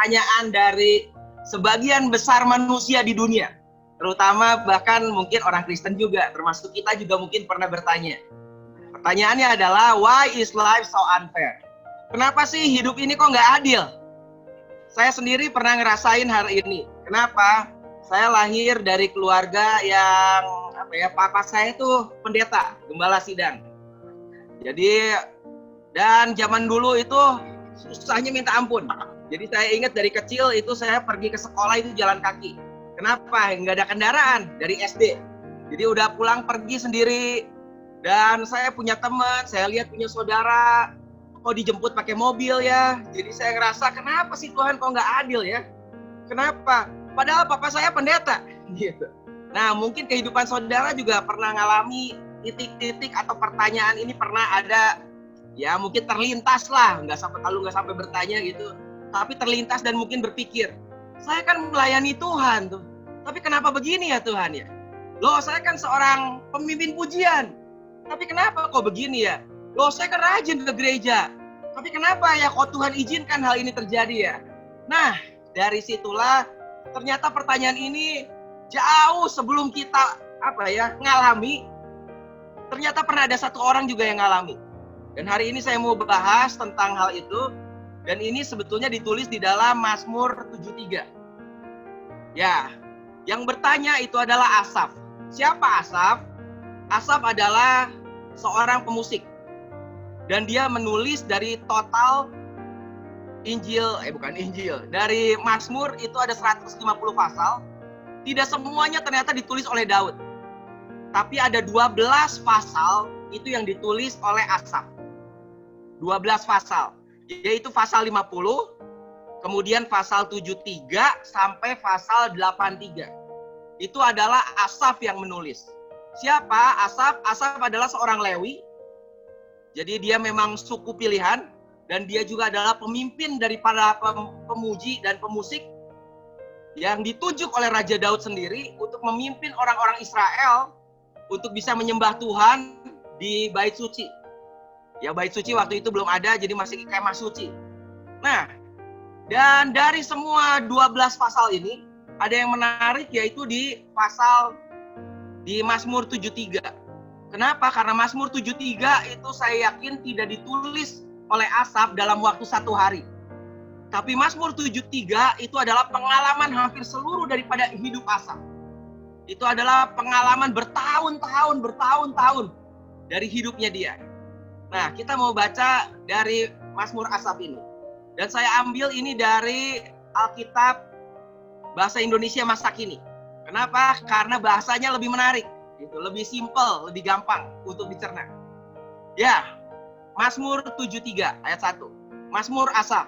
pertanyaan dari sebagian besar manusia di dunia. Terutama bahkan mungkin orang Kristen juga, termasuk kita juga mungkin pernah bertanya. Pertanyaannya adalah, why is life so unfair? Kenapa sih hidup ini kok nggak adil? Saya sendiri pernah ngerasain hari ini. Kenapa? Saya lahir dari keluarga yang papa saya itu pendeta, gembala sidang. Jadi dan zaman dulu itu susahnya minta ampun. Jadi saya ingat dari kecil itu saya pergi ke sekolah itu jalan kaki. Kenapa? Nggak ada kendaraan dari SD. Jadi udah pulang pergi sendiri. Dan saya punya teman, saya lihat punya saudara, kok dijemput pakai mobil ya. Jadi saya ngerasa kenapa sih Tuhan kok nggak adil ya? Kenapa? Padahal papa saya pendeta. Gitu. Nah mungkin kehidupan saudara juga pernah ngalami titik-titik atau pertanyaan ini pernah ada. Ya mungkin terlintas lah, nggak sampai bertanya gitu, tapi terlintas dan mungkin berpikir, saya kan melayani Tuhan tuh, tapi kenapa begini ya Tuhan ya? Loh saya kan seorang pemimpin pujian, tapi kenapa kok begini ya? Loh saya kan rajin ke gereja, tapi kenapa ya kok Tuhan izinkan hal ini terjadi ya? Nah dari situlah ternyata pertanyaan ini jauh sebelum kita ngalami, ternyata pernah ada satu orang juga yang ngalami. Dan hari ini saya mau bahas tentang hal itu. Dan ini sebetulnya ditulis di dalam Mazmur 73. Ya, yang bertanya itu adalah Asaf. Siapa Asaf? Asaf adalah seorang pemusik. Dan dia menulis dari total dari Mazmur itu ada 150 pasal. Tidak semuanya ternyata ditulis oleh Daud. Tapi ada 12 pasal itu yang ditulis oleh Asaf. 12 pasal, yaitu pasal 50, kemudian pasal 73 sampai pasal 83. Itu adalah Asaf yang menulis. Siapa Asaf? Asaf adalah seorang Lewi. Jadi dia memang suku pilihan dan dia juga adalah pemimpin daripada pemuji dan pemusik yang ditunjuk oleh Raja Daud sendiri untuk memimpin orang-orang Israel untuk bisa menyembah Tuhan di Bait Suci. Ya Bait Suci waktu itu belum ada, jadi masih kemah suci. Nah, dan dari semua 12 pasal ini, ada yang menarik yaitu di Mazmur 73. Kenapa? Karena Mazmur 73 itu saya yakin tidak ditulis oleh Asaf dalam waktu 1 hari. Tapi Mazmur 73 itu adalah pengalaman hampir seluruh daripada hidup Asaf. Itu adalah pengalaman bertahun-tahun dari hidupnya dia. Nah, kita mau baca dari Mazmur Asaf ini. Dan saya ambil ini dari Alkitab Bahasa Indonesia Masa Kini. Kenapa? Karena bahasanya lebih menarik, gitu, lebih simpel, lebih gampang untuk dicerna. Ya, Mazmur 73 ayat 1. Mazmur Asaf.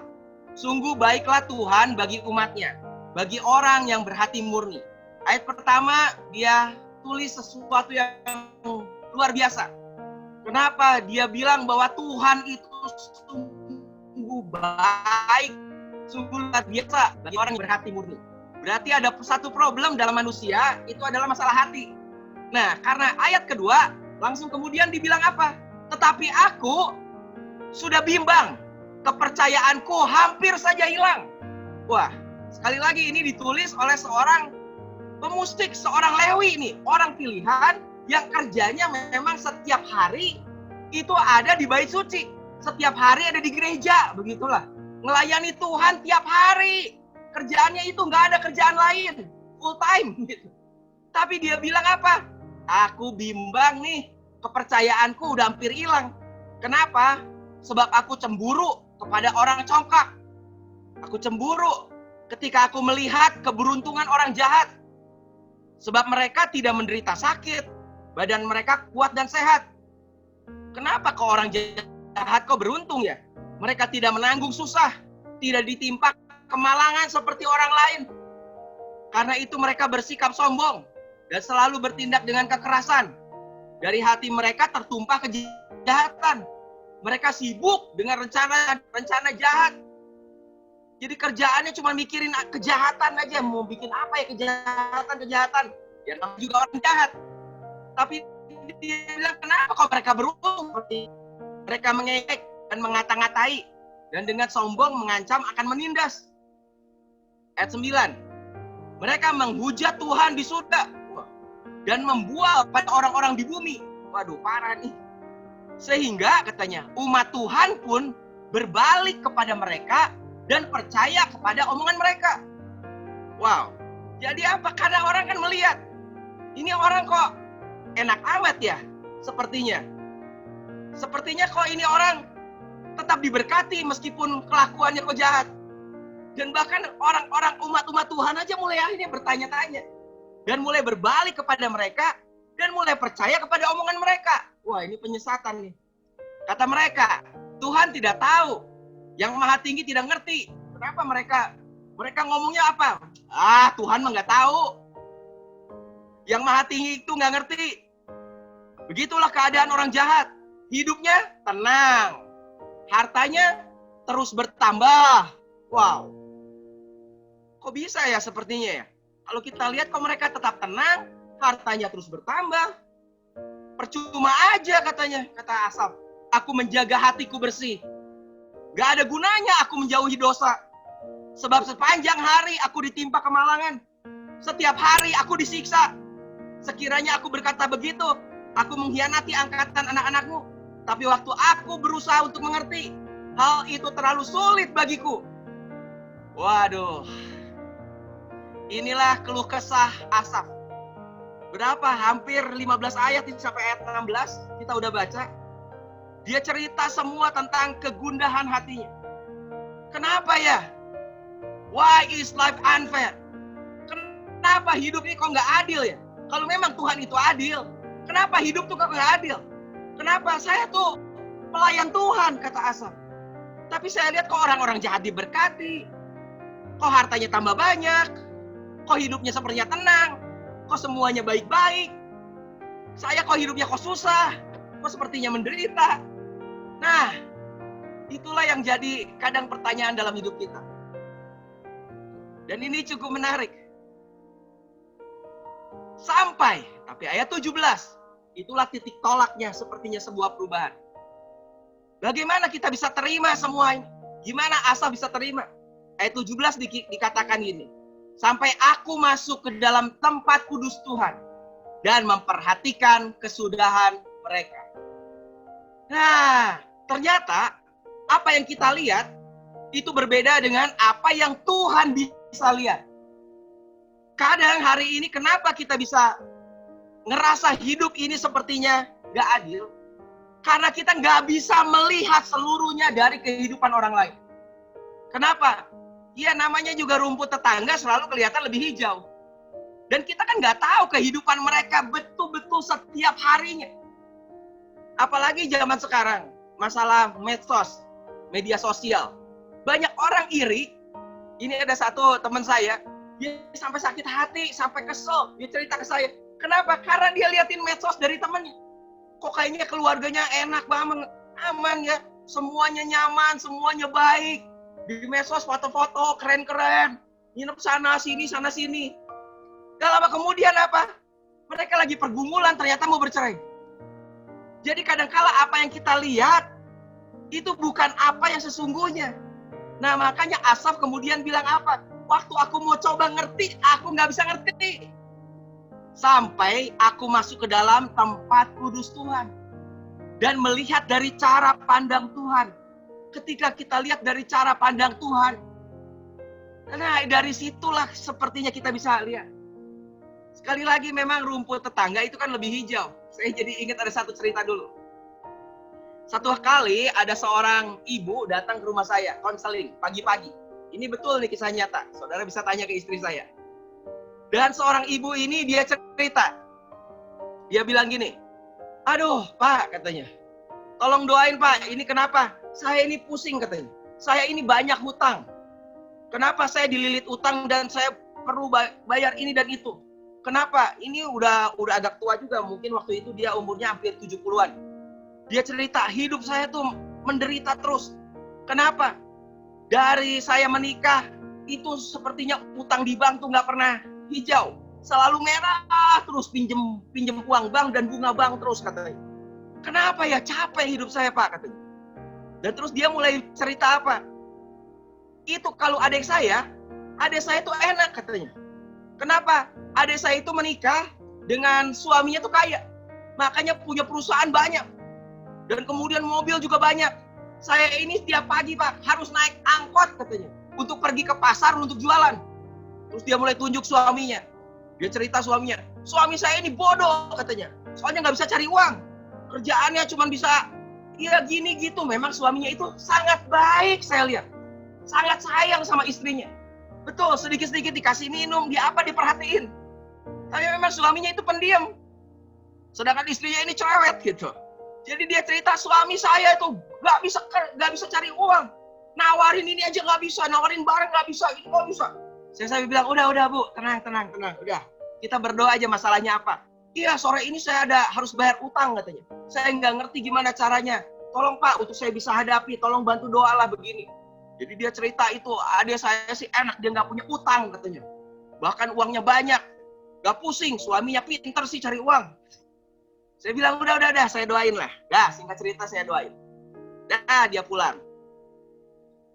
Sungguh baiklah Tuhan bagi umatnya, bagi orang yang berhati murni. Ayat pertama dia tulis sesuatu yang luar biasa. Kenapa? Dia bilang bahwa Tuhan itu sungguh baik, sungguh luar biasa bagi orang yang berhati murni. Berarti ada satu problem dalam manusia, itu adalah masalah hati. Nah, karena ayat kedua, langsung kemudian dibilang apa? Tetapi aku sudah bimbang, kepercayaanku hampir saja hilang. Wah, sekali lagi ini ditulis oleh seorang pemusik, seorang Lewi ini, orang pilihan yang kerjanya memang setiap hari itu ada di Bait Suci. Setiap hari ada di gereja, begitulah. Melayani Tuhan tiap hari. Kerjaannya itu nggak ada kerjaan lain. Full time gitu. Tapi dia bilang apa? Aku bimbang nih, kepercayaanku udah hampir hilang. Kenapa? Sebab aku cemburu kepada orang congkak. Aku cemburu ketika aku melihat keberuntungan orang jahat. Sebab mereka tidak menderita sakit. Badan mereka kuat dan sehat. Kenapa kok orang jahat kok beruntung ya? Mereka tidak menanggung susah. Tidak ditimpa kemalangan seperti orang lain. Karena itu mereka bersikap sombong. Dan selalu bertindak dengan kekerasan. Dari hati mereka tertumpah kejahatan. Mereka sibuk dengan rencana jahat. Jadi kerjaannya cuma mikirin kejahatan aja. Mau bikin apa ya kejahatan. Ya namanya juga orang jahat. Tapi dia bilang kenapa kok mereka beruntung? Mereka mengejek dan mengata-ngatai. Dan dengan sombong mengancam akan menindas. Ayat 9. Mereka menghujat Tuhan di surga dan membual pada orang-orang di bumi. Waduh, parah nih. Sehingga katanya umat Tuhan pun berbalik kepada mereka dan percaya kepada omongan mereka. Wow. Jadi apa? Karena orang kan melihat, ini orang kok enak amat ya sepertinya. Sepertinya kok ini orang tetap diberkati meskipun kelakuannya kok jahat. Dan bahkan orang-orang umat-umat Tuhan aja mulai akhirnya bertanya-tanya. Dan mulai berbalik kepada mereka. Dan mulai percaya kepada omongan mereka. Wah, ini penyesatan nih. Kata mereka, Tuhan tidak tahu. Yang Maha Tinggi tidak ngerti. Kenapa mereka ngomongnya apa? Tuhan mah nggak tahu. Yang Maha Tinggi itu nggak ngerti. Begitulah keadaan orang jahat. Hidupnya tenang. Hartanya terus bertambah. Wow. Kok bisa ya sepertinya ya? Kalau kita lihat kok mereka tetap tenang, hartanya terus bertambah. Percuma aja katanya, kata Asaf. Aku menjaga hatiku bersih. Gak ada gunanya aku menjauhi dosa. Sebab sepanjang hari aku ditimpa kemalangan. Setiap hari aku disiksa. Sekiranya aku berkata begitu, aku mengkhianati angkatan anak-anakmu. Tapi waktu aku berusaha untuk mengerti, hal itu terlalu sulit bagiku. Waduh. Inilah keluh kesah Asaf. Berapa? Hampir 15 ayat sampai ayat 16 kita udah baca. Dia cerita semua tentang kegundahan hatinya. Kenapa ya? Why is life unfair? Kenapa hidup ini kok nggak adil ya? Kalau memang Tuhan itu adil, kenapa hidup tuh kok nggak adil? Kenapa? Saya tuh pelayan Tuhan, kata Asaf. Tapi saya lihat kok orang-orang jahat diberkati. Kok hartanya tambah banyak. Kok hidupnya sepertinya tenang. Kok semuanya baik-baik. Saya kok hidupnya kok susah. Kok sepertinya menderita. Nah, itulah yang jadi kadang pertanyaan dalam hidup kita. Dan ini cukup menarik. Sampai, tapi ayat 17. Itulah titik tolaknya sepertinya sebuah perubahan. Bagaimana kita bisa terima semua ini? Gimana Asaf bisa terima? Ayat 17 dikatakan gini. Sampai aku masuk ke dalam tempat kudus Tuhan. Dan memperhatikan kesudahan mereka. Nah, ternyata apa yang kita lihat itu berbeda dengan apa yang Tuhan bisa lihat. Kadang hari ini kenapa kita bisa ngerasa hidup ini sepertinya gak adil? Karena kita gak bisa melihat seluruhnya dari kehidupan orang lain. Kenapa? Ya namanya juga rumput tetangga selalu kelihatan lebih hijau. Dan kita kan gak tahu kehidupan mereka betul-betul setiap harinya. Apalagi zaman sekarang, masalah medsos, media sosial. Banyak orang iri. Ini ada satu teman saya, dia sampai sakit hati, sampai kesel. Dia cerita ke saya. Kenapa? Karena dia liatin medsos dari temannya. Kok kayaknya keluarganya enak banget, aman ya. Semuanya nyaman, semuanya baik. Di medsos foto-foto keren-keren. Nginep sana sini. Gak lama kemudian apa? Mereka lagi pergumulan, ternyata mau bercerai. Jadi kadangkala apa yang kita lihat itu bukan apa yang sesungguhnya. Nah makanya Asaf kemudian bilang apa? Waktu aku mau coba ngerti, aku gak bisa ngerti. Sampai aku masuk ke dalam tempat kudus Tuhan. Dan melihat dari cara pandang Tuhan. Ketika kita lihat dari cara pandang Tuhan. Nah dari situlah sepertinya kita bisa lihat. Sekali lagi memang rumput tetangga itu kan lebih hijau. Saya jadi ingat ada satu cerita dulu. Satu kali ada seorang ibu datang ke rumah saya, konseling pagi-pagi. Ini betul nih kisah nyata. Saudara bisa tanya ke istri saya. Dan seorang ibu ini dia cerita. Dia bilang gini, aduh Pak katanya, tolong doain Pak, ini kenapa? Saya ini pusing katanya. Saya ini banyak hutang. Kenapa saya dililit utang dan saya perlu bayar ini dan itu? Kenapa? Ini udah agak tua juga. Mungkin waktu itu dia umurnya hampir 70-an. Dia cerita, hidup saya tuh menderita terus. Kenapa? Dari saya menikah, itu sepertinya utang di bank tuh nggak pernah hijau. Selalu merah terus, pinjem uang bank dan bunga bank terus katanya. Kenapa ya? Capek hidup saya Pak katanya. Dan terus dia mulai cerita apa? Itu kalau adik saya adik saya itu enak katanya. Kenapa? Adik saya itu menikah dengan suaminya tuh kaya. Makanya punya perusahaan banyak. Dan kemudian mobil juga banyak. Saya ini setiap pagi Pak harus naik angkot katanya. Untuk pergi ke pasar untuk jualan. Terus dia mulai tunjuk suaminya. Dia cerita suaminya. Suami saya ini bodoh katanya. Soalnya nggak bisa cari uang. Kerjaannya cuma bisa ya gini gitu. Memang suaminya itu sangat baik saya lihat. Sangat sayang sama istrinya. Betul, sedikit-sedikit dikasih minum, dia apa diperhatiin. Tapi memang suaminya itu pendiam. Sedangkan istrinya ini cerewet gitu. Jadi dia cerita suami saya itu nggak bisa cari uang. Nawarin ini aja nggak bisa, nawarin barang nggak bisa, ini nggak bisa. Saya bilang udah Bu, tenang, udah. Kita berdoa aja masalahnya apa. Iya sore ini saya harus bayar utang katanya. Saya nggak ngerti gimana caranya. Tolong Pak untuk saya bisa hadapi, tolong bantu doalah begini. Jadi dia cerita itu, adik saya sih enak, dia nggak punya utang katanya. Bahkan uangnya banyak, nggak pusing, suaminya pinter sih cari uang. Saya bilang udah, saya doain lah. Dah, singkat cerita saya doain. Dah, dia pulang.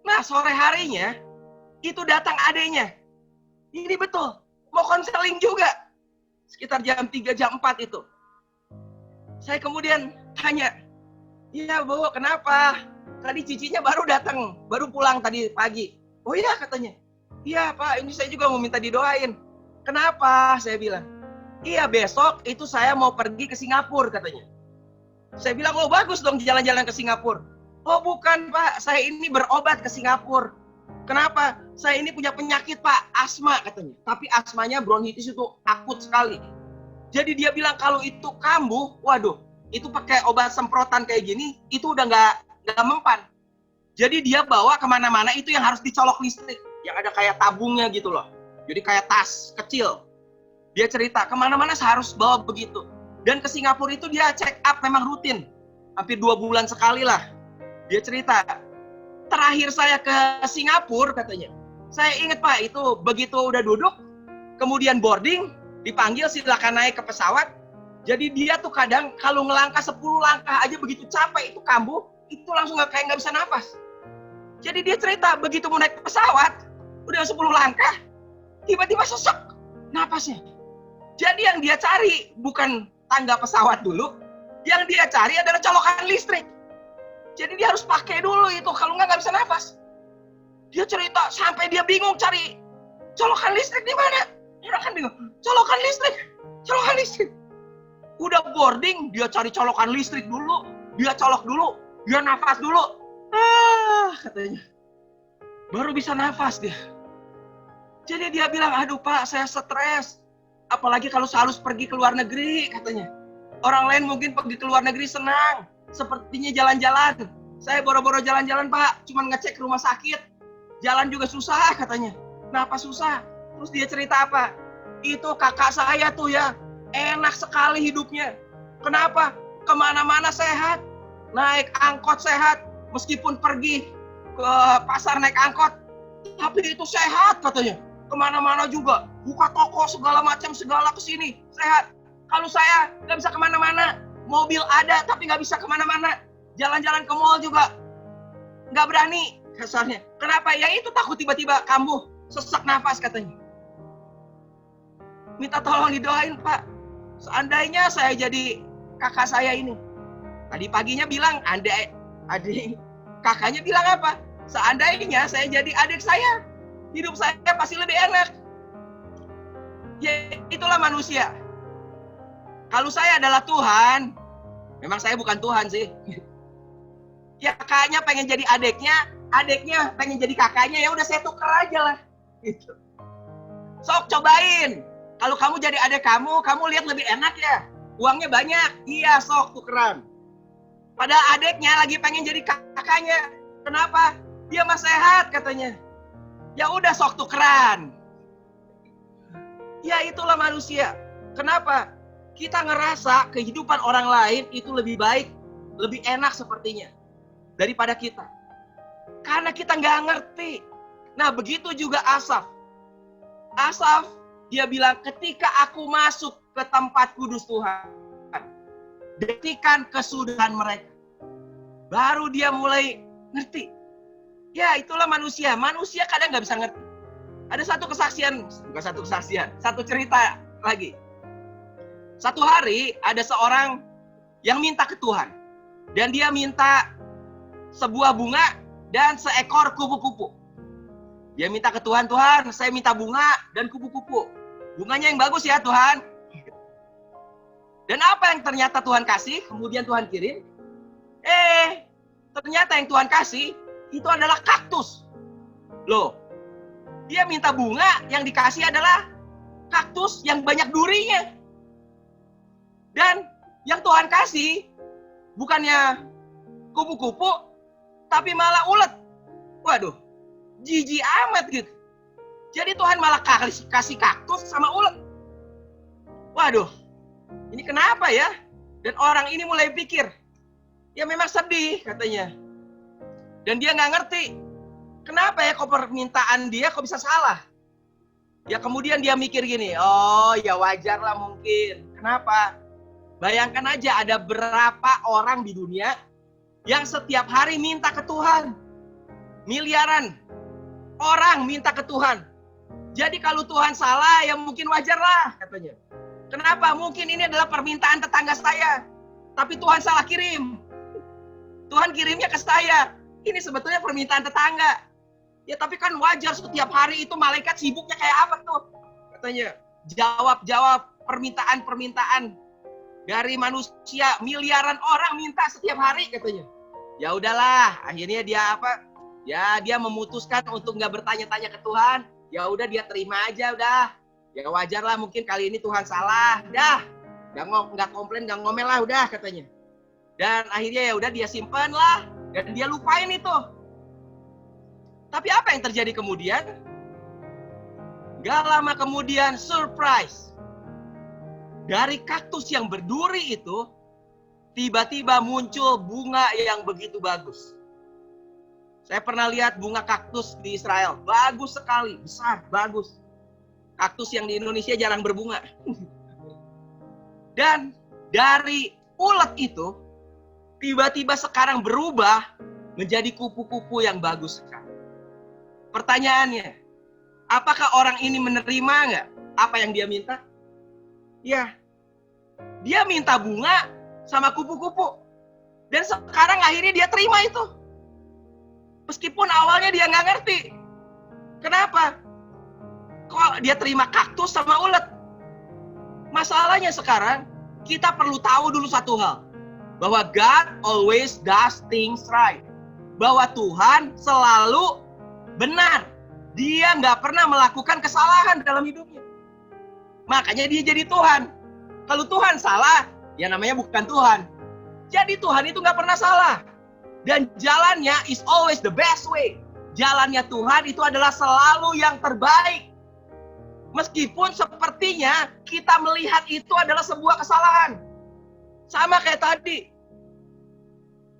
Nah, sore harinya, itu datang adiknya. Ini betul, mau konseling juga. Sekitar jam 3, jam 4 itu. Saya kemudian tanya, iya Bu, kenapa? Tadi cicinya baru datang, baru pulang tadi pagi. Oh iya katanya. Iya Pak, ini saya juga mau minta didoain. Kenapa? Saya bilang. Iya besok itu saya mau pergi ke Singapura katanya. Saya bilang, oh bagus dong jalan-jalan ke Singapura. Oh bukan Pak, saya ini berobat ke Singapura. Kenapa? Saya ini punya penyakit Pak, asma katanya. Tapi asmanya bronkitis itu akut sekali. Jadi dia bilang kalau itu kambuh, waduh, itu pakai obat semprotan kayak gini, itu udah nggak mempan. Jadi dia bawa kemana-mana itu yang harus dicolok listrik. Yang ada kayak tabungnya gitu loh. Jadi kayak tas kecil. Dia cerita kemana-mana harus bawa begitu. Dan ke Singapura itu dia check up memang rutin. Hampir 2 bulan sekali lah. Dia cerita, terakhir saya ke Singapura katanya. Saya ingat Pak itu begitu udah duduk, kemudian boarding, dipanggil silakan naik ke pesawat. Jadi dia tuh kadang kalau ngelangkah 10 langkah aja begitu capek itu kambuh, itu langsung kayak nggak bisa nafas. Jadi dia cerita begitu mau naik pesawat, udah 10 langkah, tiba-tiba sesek nafasnya. Jadi yang dia cari bukan tangga pesawat dulu, yang dia cari adalah colokan listrik. Jadi dia harus pakai dulu itu, kalau nggak bisa nafas. Dia cerita sampai dia bingung cari colokan listrik di mana. Dia kan bingung, colokan listrik. Udah boarding, dia cari colokan listrik dulu, dia colok dulu, dia nafas dulu. Katanya. Baru bisa nafas dia. Jadi dia bilang, aduh Pak, saya stres. Apalagi kalau harus pergi ke luar negeri, katanya. Orang lain mungkin pergi ke luar negeri senang. Sepertinya jalan-jalan. Saya boro-boro jalan-jalan Pak, cuma ngecek rumah sakit. Jalan juga susah, katanya. Kenapa susah? Terus dia cerita apa? Itu kakak saya tuh ya, enak sekali hidupnya. Kenapa? Kemana-mana sehat. Naik angkot sehat. Meskipun pergi ke pasar naik angkot. Tapi itu sehat katanya. Kemana-mana juga. Buka toko segala macam, segala kesini. Sehat. Kalau saya nggak bisa kemana-mana. Mobil ada tapi nggak bisa kemana-mana. Jalan-jalan ke mall juga nggak berani kasarnya. Kenapa? Ya itu takut tiba-tiba kambuh. Sesak nafas katanya. Minta tolong didoain Pak. Seandainya saya jadi kakak saya ini. Tadi paginya bilang, adik kakaknya bilang apa? Seandainya saya jadi adik saya, hidup saya pasti lebih enak. Ya itulah manusia. Kalau saya adalah Tuhan, memang saya bukan Tuhan sih. Ya kakaknya pengen jadi adiknya pengen jadi kakaknya, ya udah saya tuker aja lah. Gitu. Sok cobain. Kalau kamu jadi adik kamu lihat lebih enak ya. Uangnya banyak, iya sok tukeran. Padahal adiknya lagi pengen jadi kakaknya. Kenapa? Dia mah sehat katanya. Ya udah sok tukeran. Ya itulah manusia. Kenapa? Kita ngerasa kehidupan orang lain itu lebih baik, lebih enak sepertinya daripada kita. Karena kita nggak ngerti. Nah begitu juga Asaf. Asaf dia bilang ketika aku masuk ke tempat kudus Tuhan, detikan kesudahan mereka. Baru dia mulai ngerti. Ya itulah manusia. Manusia kadang nggak bisa ngerti. Ada satu kesaksian, bukan satu kesaksian, satu cerita lagi. Satu hari ada seorang yang minta ke Tuhan. Dan dia minta sebuah bunga dan seekor kupu-kupu. Dia minta ke Tuhan, Tuhan, saya minta bunga dan kupu-kupu. Bunganya yang bagus ya Tuhan. Dan apa yang ternyata Tuhan kasih, kemudian Tuhan kirim? Ternyata yang Tuhan kasih itu adalah kaktus. Loh, dia minta bunga, yang dikasih adalah kaktus yang banyak durinya. Dan yang Tuhan kasih bukannya kupu-kupu, tapi malah ulet. Waduh, jijik amat gitu. Jadi Tuhan malah kasih kaktus sama ulet. Waduh, ini kenapa ya? Dan orang ini mulai pikir, ya memang sedih katanya. Dan dia nggak ngerti, kenapa ya kok permintaan dia kok bisa salah? Ya kemudian dia mikir gini, oh ya wajar lah mungkin. Kenapa? Bayangkan aja ada berapa orang di dunia yang setiap hari minta ke Tuhan. Miliaran orang minta ke Tuhan. Jadi kalau Tuhan salah ya mungkin wajar lah katanya. Kenapa? Mungkin ini adalah permintaan tetangga saya. Tapi Tuhan salah kirim. Tuhan kirimnya ke saya. Ini sebetulnya permintaan tetangga. Ya tapi kan wajar setiap hari itu malaikat sibuknya kayak apa tuh? Katanya. Jawab permintaan-permintaan dari manusia, miliaran orang minta setiap hari katanya. Ya udahlah, akhirnya dia apa? Ya dia memutuskan untuk nggak bertanya-tanya ke Tuhan. Ya udah dia terima aja udah. Ya wajar lah mungkin kali ini Tuhan salah. Dah, nggak komplain, nggak ngomel lah udah katanya. Dan akhirnya ya udah dia simpan lah dan dia lupain itu. Tapi apa yang terjadi kemudian? Gak lama kemudian surprise. Dari kaktus yang berduri itu, tiba-tiba muncul bunga yang begitu bagus. Saya pernah lihat bunga kaktus di Israel. Bagus sekali, besar, bagus. Kaktus yang di Indonesia jarang berbunga. Dan dari ulet itu, tiba-tiba sekarang berubah menjadi kupu-kupu yang bagus sekali. Pertanyaannya, apakah orang ini menerima nggak apa yang dia minta? Ya, dia minta bunga sama kupu-kupu. Dan sekarang akhirnya dia terima itu. Meskipun awalnya dia nggak ngerti. Kenapa? Kok dia terima kaktus sama ulet? Masalahnya sekarang, kita perlu tahu dulu satu hal. Bahwa God always does things right. Bahwa Tuhan selalu benar. Dia nggak pernah melakukan kesalahan dalam hidupnya. Makanya dia jadi Tuhan. Kalau Tuhan salah, ya namanya bukan Tuhan. Jadi Tuhan itu nggak pernah salah. Dan jalannya is always the best way. Jalannya Tuhan itu adalah selalu yang terbaik. Meskipun sepertinya kita melihat itu adalah sebuah kesalahan. Sama kayak tadi.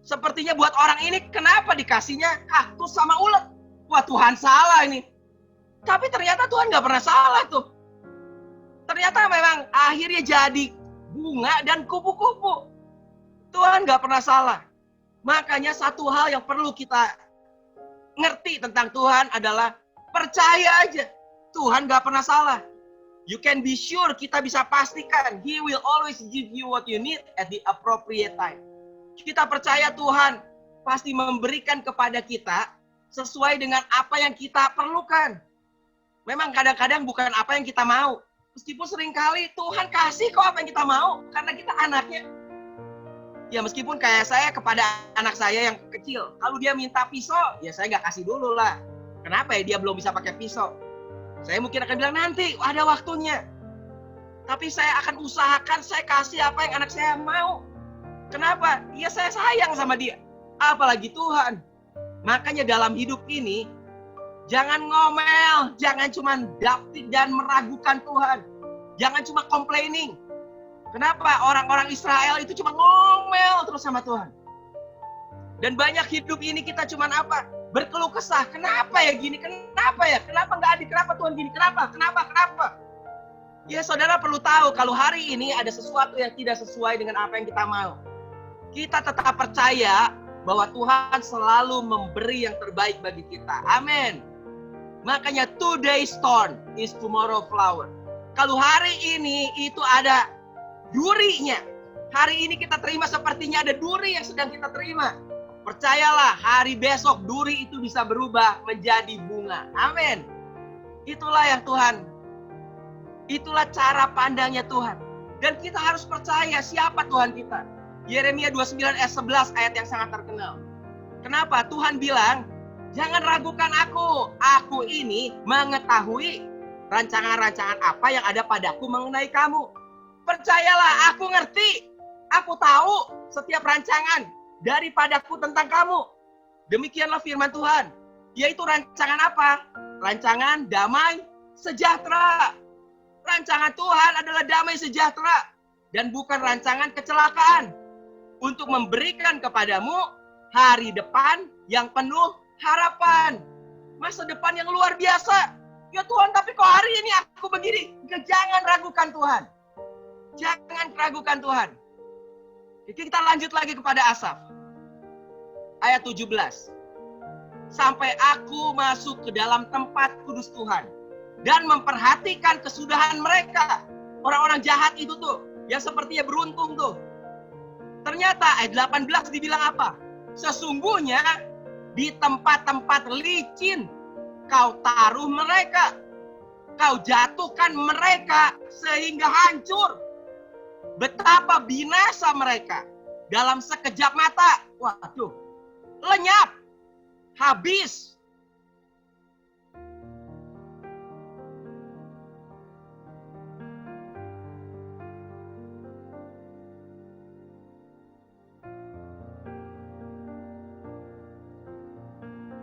Sepertinya buat orang ini kenapa dikasihnya kaktus sama ulet? Wah Tuhan salah ini. Tapi ternyata Tuhan nggak pernah salah tuh. Ternyata memang akhirnya jadi bunga dan kupu-kupu. Tuhan nggak pernah salah. Makanya satu hal yang perlu kita ngerti tentang Tuhan adalah percaya aja. Tuhan nggak pernah salah. You can be sure, kita bisa pastikan He will always give you what you need at the appropriate time. Kita percaya Tuhan pasti memberikan kepada kita sesuai dengan apa yang kita perlukan. Memang kadang-kadang bukan apa yang kita mau. Meskipun seringkali Tuhan kasih kok apa yang kita mau, karena kita anaknya. Ya meskipun kayak saya kepada anak saya yang kecil, kalau dia minta pisau, ya saya nggak kasih dulu lah. Kenapa ya dia belum bisa pakai pisau? Saya mungkin akan bilang nanti, ada waktunya. Tapi saya akan usahakan saya kasih apa yang anak saya mau. Kenapa? Ya saya sayang sama dia. Apalagi Tuhan. Makanya dalam hidup ini, jangan ngomel, jangan cuma dapet dan meragukan Tuhan. Jangan cuma complaining. Kenapa? Orang-orang Israel itu cuma ngomel terus sama Tuhan. Dan banyak hidup ini kita cuma apa? Berkeluh kesah. Kenapa ya gini? Kenapa ya? Kenapa nggak adil? Kenapa Tuhan gini? Kenapa? Ya saudara perlu tahu kalau hari ini ada sesuatu yang tidak sesuai dengan apa yang kita mau. Kita tetap percaya bahwa Tuhan selalu memberi yang terbaik bagi kita. Amin. Makanya today's thorn is tomorrow flower. Kalau hari ini itu ada durinya, hari ini kita terima sepertinya ada duri yang sedang kita terima. Percayalah, hari besok duri itu bisa berubah menjadi bunga. Amin. Itulah yang Tuhan. Itulah cara pandangnya Tuhan. Dan kita harus percaya siapa Tuhan kita. Yeremia 29 ayat 11 ayat yang sangat terkenal. Kenapa? Tuhan bilang, jangan ragukan aku. Aku ini mengetahui rancangan-rancangan apa yang ada padaku mengenai kamu. Percayalah, aku ngerti. Aku tahu setiap rancangan daripadaku tentang kamu. Demikianlah firman Tuhan. Yaitu rancangan apa? Rancangan damai sejahtera. Rancangan Tuhan adalah damai sejahtera. Dan bukan rancangan kecelakaan. Untuk memberikan kepadamu hari depan yang penuh harapan. Masa depan yang luar biasa. Ya Tuhan, tapi kok hari ini aku begini? Jangan ragukan Tuhan. Jangan ragukan Tuhan. Kita lanjut lagi kepada Asaf. Ayat 17. Sampai aku masuk ke dalam tempat kudus Tuhan. Dan memperhatikan kesudahan mereka. Orang-orang jahat itu tuh. Yang sepertinya beruntung tuh. Ternyata ayat 18 dibilang apa? Sesungguhnya di tempat-tempat licin kau taruh mereka. Kau jatuhkan mereka sehingga hancur. Betapa binasa mereka. Dalam sekejap mata. Waduh. Lenyap. Habis.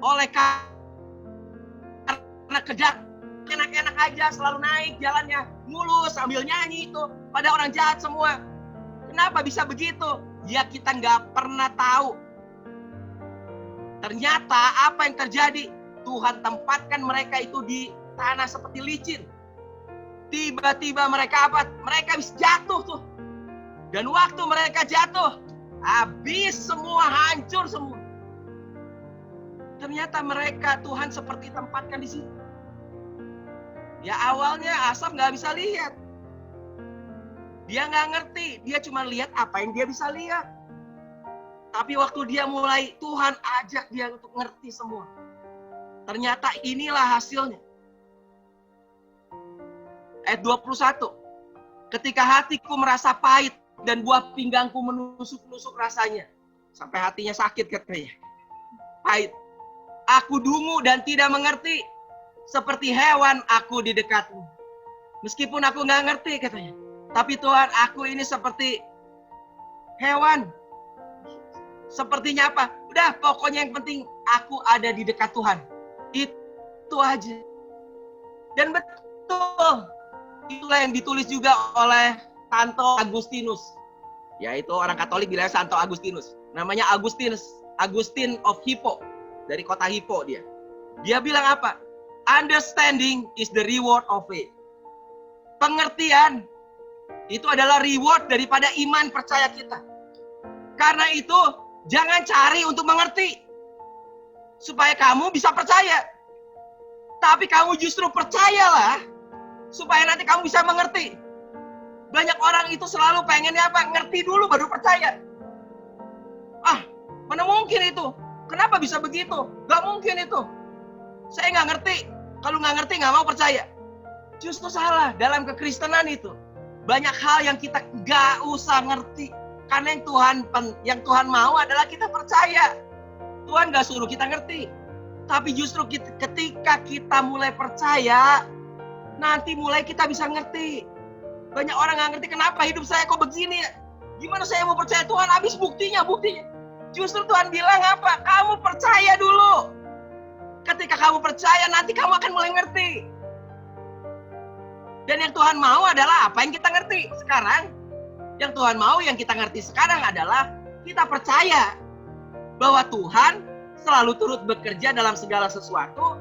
Oleh karena kejam, enak-enak aja, selalu naik jalannya, mulus sambil nyanyi itu. Pada orang jahat semua. Kenapa bisa begitu? Ya kita nggak pernah tahu. Ternyata apa yang terjadi? Tuhan tempatkan mereka itu di tanah seperti licin. Tiba-tiba mereka apa? Mereka bisa jatuh tuh. Dan waktu mereka jatuh, habis semua, hancur semua. Ternyata mereka Tuhan seperti tempatkan di situ. Ya awalnya Asaf nggak bisa lihat. Dia nggak ngerti. Dia cuma lihat apa yang dia bisa lihat. Tapi waktu dia mulai, Tuhan ajak dia untuk ngerti semua. Ternyata inilah hasilnya. Ayat 21. Ketika hatiku merasa pahit dan buah pinggangku menusuk-nusuk rasanya. Sampai hatinya sakit katanya. Pahit. Aku dungu dan tidak mengerti. Seperti hewan aku di dekatmu. Meskipun aku nggak ngerti katanya. Tapi Tuhan, aku ini seperti hewan. Sepertinya apa? Udah, pokoknya yang penting aku ada di dekat Tuhan. Itu aja. Dan betul. Itulah yang ditulis juga oleh Santo Agustinus. Yaitu orang Katolik bilang Santo Agustinus. Namanya Agustinus. Agustin of Hippo. Dari kota Hippo dia. Dia bilang apa? Understanding is the reward of faith. Pengertian itu adalah reward daripada iman percaya kita. Karena itu jangan cari untuk mengerti. Supaya kamu bisa percaya. Tapi kamu justru percayalah. Supaya nanti kamu bisa mengerti. Banyak orang itu selalu pengennya apa? Ngerti dulu baru percaya. Ah, mana mungkin itu? Kenapa bisa begitu? Gak mungkin itu. Saya gak ngerti. Kalau gak ngerti gak mau percaya. Justru salah. Dalam kekristenan itu. Banyak hal yang kita gak usah ngerti. Karena yang Tuhan mau adalah kita percaya. Tuhan gak suruh kita ngerti. Tapi justru ketika kita mulai percaya, nanti mulai kita bisa ngerti. Banyak orang gak ngerti kenapa hidup saya kok begini. Gimana saya mau percaya Tuhan? Habis buktinya. Justru Tuhan bilang apa? Kamu percaya dulu. Ketika kamu percaya, nanti kamu akan mulai ngerti. Dan yang Tuhan mau adalah apa yang kita ngerti sekarang. Yang Tuhan mau, yang kita ngerti sekarang adalah kita percaya bahwa Tuhan selalu turut bekerja dalam segala sesuatu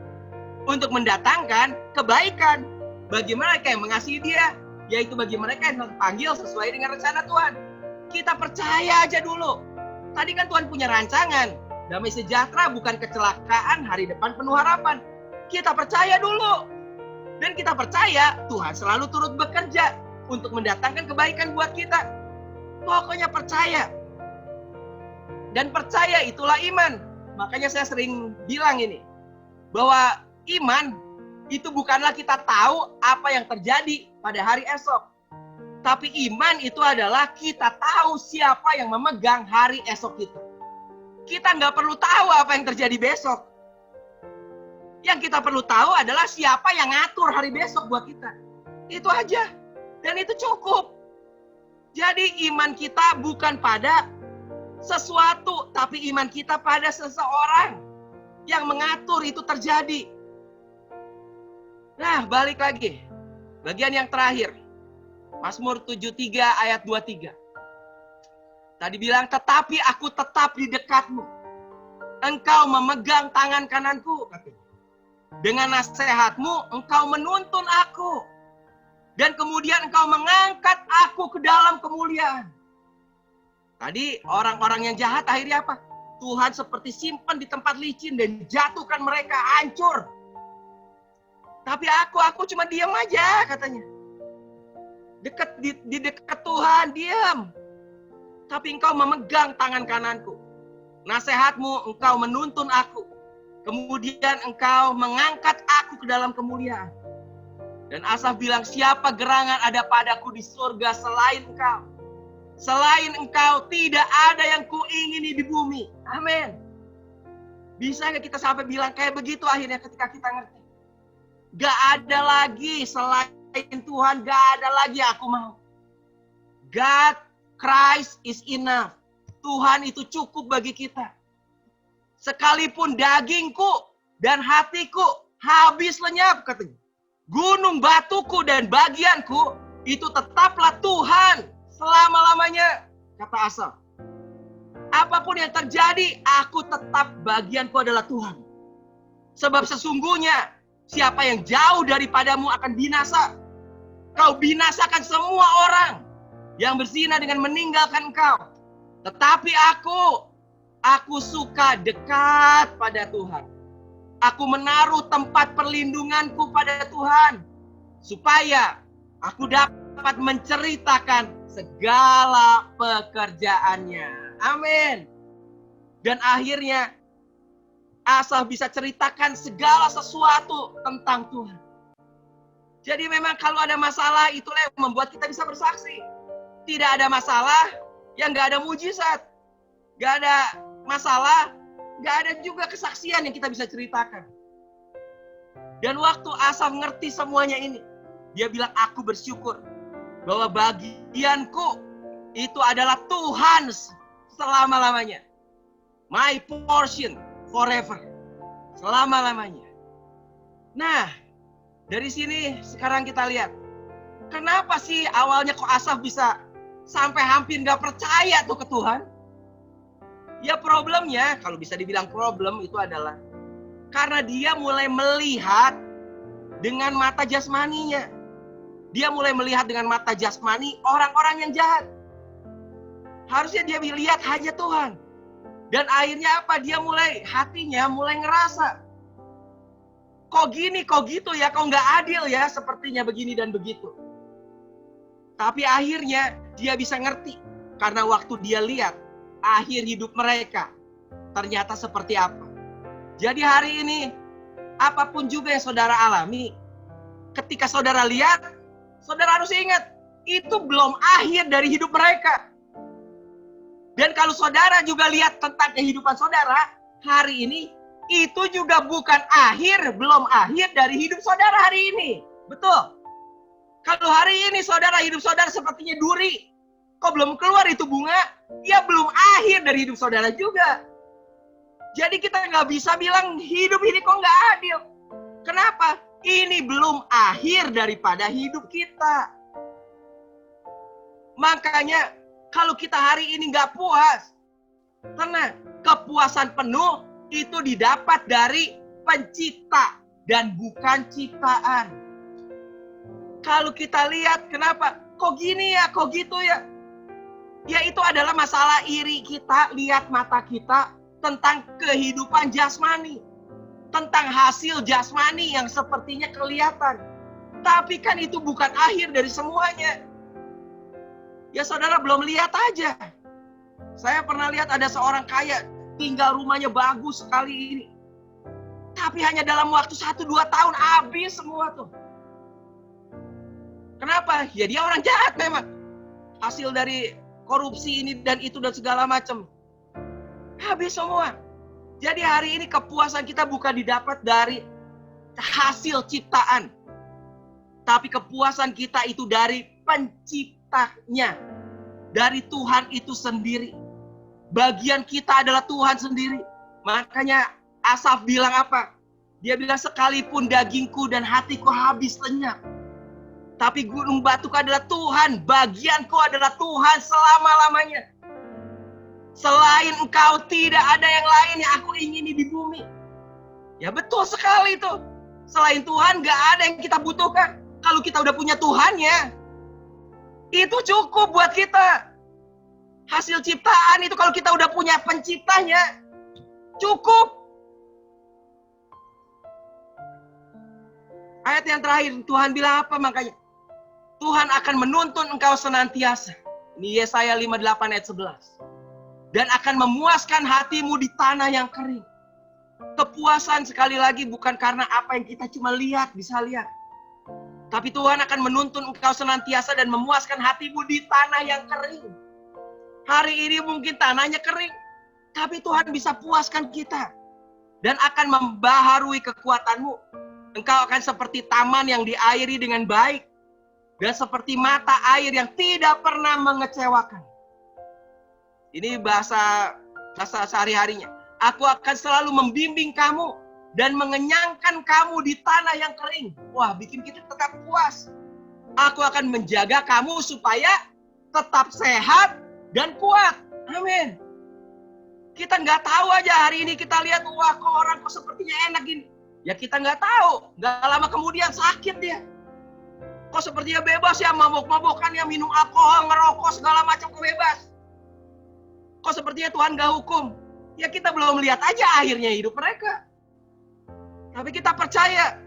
untuk mendatangkan kebaikan bagi mereka yang mengasihi Dia, yaitu bagi mereka yang terpanggil sesuai dengan rencana Tuhan. Kita percaya aja dulu. Tadi kan Tuhan punya rancangan. Damai sejahtera bukan kecelakaan, hari depan penuh harapan. Kita percaya dulu. Dan kita percaya Tuhan selalu turut bekerja untuk mendatangkan kebaikan buat kita. Pokoknya percaya. Dan percaya itulah iman. Makanya saya sering bilang ini, bahwa iman itu bukanlah kita tahu apa yang terjadi pada hari esok. Tapi iman itu adalah kita tahu siapa yang memegang hari esok itu. Kita nggak perlu tahu apa yang terjadi besok. Yang kita perlu tahu adalah siapa yang ngatur hari besok buat kita. Itu aja. Dan itu cukup. Jadi iman kita bukan pada sesuatu, tapi iman kita pada seseorang yang mengatur itu terjadi. Nah, balik lagi. Bagian yang terakhir. Mazmur 73 ayat 23. Tadi bilang, tetapi aku tetap di dekatmu. Engkau memegang tangan kananku. Dengan nasihatmu, engkau menuntun aku. Dan kemudian engkau mengangkat aku ke dalam kemuliaan. Tadi orang-orang yang jahat akhirnya apa? Tuhan seperti simpan di tempat licin dan jatuhkan mereka hancur. Tapi aku cuma diam aja katanya. Di dekat Tuhan, diam. Tapi engkau memegang tangan kananku. Nasihatmu, engkau menuntun aku. Kemudian engkau mengangkat aku ke dalam kemuliaan. Dan Asaf bilang, siapa gerangan ada padaku di surga selain engkau? Selain engkau tidak ada yang kuingini di bumi. Amin. Bisa nggak kita sampai bilang kayak begitu akhirnya ketika kita ngerti? Gak ada lagi selain Tuhan, gak ada lagi aku mau. God, Christ is enough. Tuhan itu cukup bagi kita. Sekalipun dagingku dan hatiku habis lenyap, katanya. Gunung batuku dan bagianku itu tetaplah Tuhan selama-lamanya, kata Asaf. Apapun yang terjadi, aku tetap bagianku adalah Tuhan. Sebab sesungguhnya siapa yang jauh daripadamu akan binasa. Kau binasakan semua orang yang berzina dengan meninggalkan engkau. Tetapi aku suka dekat pada Tuhan. Aku menaruh tempat perlindunganku pada Tuhan. Supaya aku dapat menceritakan segala pekerjaannya. Amin. Dan akhirnya Asaf bisa ceritakan segala sesuatu tentang Tuhan. Jadi memang kalau ada masalah, itulah yang membuat kita bisa bersaksi. Tidak ada masalah, yang gak ada mujizat. Gak ada masalah, gak ada juga kesaksian yang kita bisa ceritakan. Dan waktu Asaf ngerti semuanya ini, dia bilang, aku bersyukur bahwa bagianku itu adalah Tuhan selama-lamanya. My portion forever. Selama-lamanya. Nah, dari sini sekarang kita lihat. Kenapa sih awalnya kok Asaf bisa sampai hampir gak percaya tuh ke Tuhan? Ya problemnya, kalau bisa dibilang problem itu adalah karena dia mulai melihat dengan mata jasmaninya. Dia mulai melihat dengan mata jasmani orang-orang yang jahat. Harusnya dia lihat hanya Tuhan. Dan akhirnya apa? Dia hatinya mulai ngerasa, kok gini, kok gitu ya, kok nggak adil ya, sepertinya begini dan begitu. Tapi akhirnya dia bisa ngerti. Karena waktu dia lihat akhir hidup mereka ternyata seperti apa. Jadi hari ini, apapun juga yang saudara alami, ketika saudara lihat, saudara harus ingat, itu belum akhir dari hidup mereka. Dan kalau saudara juga lihat tentang kehidupan saudara, hari ini, itu juga bukan belum akhir dari hidup saudara hari ini. Betul. Kalau hari ini saudara, hidup saudara sepertinya duri, kok belum keluar itu bunga, ya belum akhir dari hidup saudara juga. Jadi kita nggak bisa bilang hidup ini kok nggak adil. Kenapa? Ini belum akhir daripada hidup kita. Makanya kalau kita hari ini nggak puas, tenang, kepuasan penuh itu didapat dari pencipta dan bukan ciptaan. Kalau kita lihat kenapa? Kok gini ya, kok gitu ya? Ya itu adalah masalah iri kita, lihat mata kita tentang kehidupan jasmani. tentang hasil jasmani yang sepertinya kelihatan. Tapi kan itu bukan akhir dari semuanya. Ya saudara belum lihat aja. Saya pernah lihat ada seorang kaya, tinggal rumahnya bagus sekali ini. Tapi hanya dalam waktu 1-2 tahun habis semua tuh. Kenapa? Ya dia orang jahat memang. Hasil dari korupsi ini dan itu dan segala macam. Habis semua. Jadi hari ini kepuasan kita bukan didapat dari hasil ciptaan. Tapi kepuasan kita itu dari penciptanya. Dari Tuhan itu sendiri. Bagian kita adalah Tuhan sendiri. Makanya Asaf bilang apa? Dia bilang sekalipun dagingku dan hatiku habis lenyap. Tapi gunung batuku adalah Tuhan. Bagianku adalah Tuhan selama-lamanya. Selain engkau tidak ada yang lain yang aku ingini di bumi. Ya betul sekali itu. Selain Tuhan gak ada yang kita butuhkan. Kalau kita udah punya Tuhannya, itu cukup buat kita. Hasil ciptaan itu kalau kita udah punya penciptanya, cukup. Ayat yang terakhir, Tuhan bilang apa makanya? Tuhan akan menuntun engkau senantiasa. Ini Yesaya 58 ayat 11. Dan akan memuaskan hatimu di tanah yang kering. Kepuasan sekali lagi bukan karena apa yang kita cuma lihat, bisa lihat. Tapi Tuhan akan menuntun engkau senantiasa dan memuaskan hatimu di tanah yang kering. Hari ini mungkin tanahnya kering. Tapi Tuhan bisa puaskan kita. Dan akan membaharui kekuatanmu. Engkau akan seperti taman yang diairi dengan baik. Dan seperti mata air yang tidak pernah mengecewakan. Ini bahasa sehari-harinya. Aku akan selalu membimbing kamu dan mengenyangkan kamu di tanah yang kering. Wah, bikin kita tetap puas. Aku akan menjaga kamu supaya tetap sehat dan kuat. Amin. Kita nggak tahu aja hari ini kita lihat, wah kok orang kok sepertinya enak gini. Ya kita nggak tahu. Nggak lama kemudian sakit dia. Kok sepertinya bebas ya, mabok-mabokan ya, minum alkohol, ngerokok, segala macam kok bebas. Kok sepertinya Tuhan gak hukum? Ya kita belum lihat aja akhirnya hidup mereka. Tapi kita percaya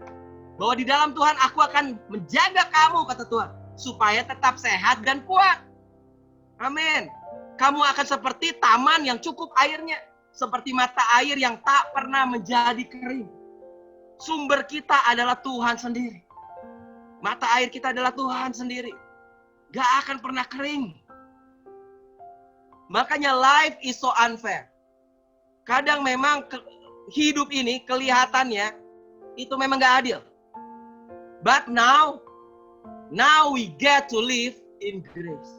bahwa di dalam Tuhan aku akan menjaga kamu, kata Tuhan. Supaya tetap sehat dan kuat. Amin. Kamu akan seperti taman yang cukup airnya. Seperti mata air yang tak pernah menjadi kering. Sumber kita adalah Tuhan sendiri. Mata air kita adalah Tuhan sendiri. Gak akan pernah kering. Makanya life is so unfair. Kadang memang hidup ini kelihatannya itu memang gak adil. But now we get to live in grace.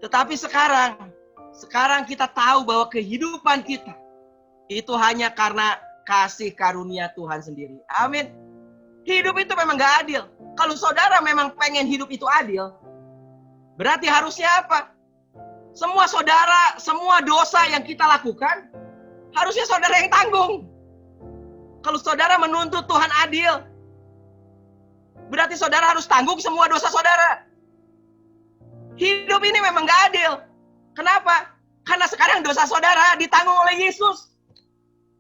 Tetapi sekarang kita tahu bahwa kehidupan kita itu hanya karena kasih karunia Tuhan sendiri. Amin. Hidup itu memang gak adil. Kalau saudara memang pengen hidup itu adil, berarti harusnya apa? Semua saudara, semua dosa yang kita lakukan, harusnya saudara yang tanggung. Kalau saudara menuntut Tuhan adil, berarti saudara harus tanggung semua dosa saudara. Hidup ini memang gak adil. Kenapa? Karena sekarang dosa saudara ditanggung oleh Yesus.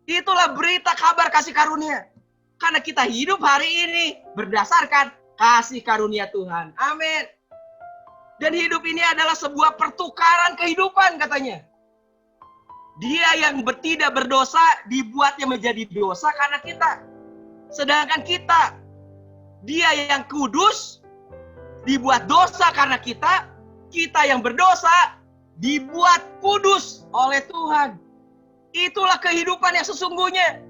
Itulah berita kabar kasih karunia. Karena kita hidup hari ini berdasarkan kasih karunia Tuhan. Amin. Dan hidup ini adalah sebuah pertukaran kehidupan katanya. Dia yang tidak berdosa dibuatnya menjadi dosa karena kita. Sedangkan kita, dia yang kudus dibuat dosa karena kita. Kita yang berdosa dibuat kudus oleh Tuhan. Itulah kehidupan yang sesungguhnya.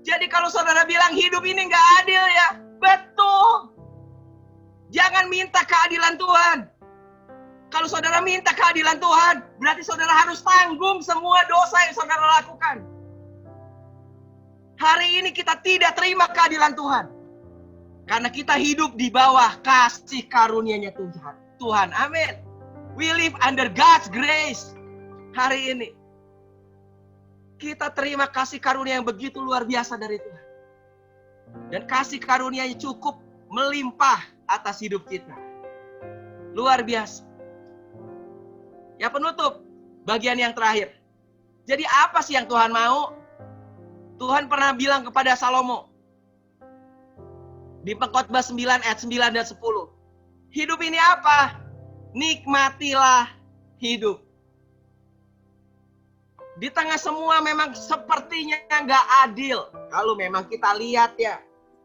Jadi kalau saudara bilang hidup ini nggak adil ya, betul. Jangan minta keadilan Tuhan. Kalau saudara minta keadilan Tuhan, berarti saudara harus tanggung semua dosa yang saudara lakukan. Hari ini kita tidak terima keadilan Tuhan. Karena kita hidup di bawah kasih karunia-Nya Tuhan. Tuhan, amin. We live under God's grace. Hari ini. Kita terima kasih karunia yang begitu luar biasa dari Tuhan. Dan kasih karunia-Nya cukup melimpah atas hidup kita. Luar biasa. Ya penutup, bagian yang terakhir. Jadi apa sih yang Tuhan mau? Tuhan pernah bilang kepada Salomo di Pengkhotbah 9 ayat 9 dan 10. Hidup ini apa? Nikmatilah hidup. Di tengah semua memang sepertinya nggak adil. Kalau memang kita lihat ya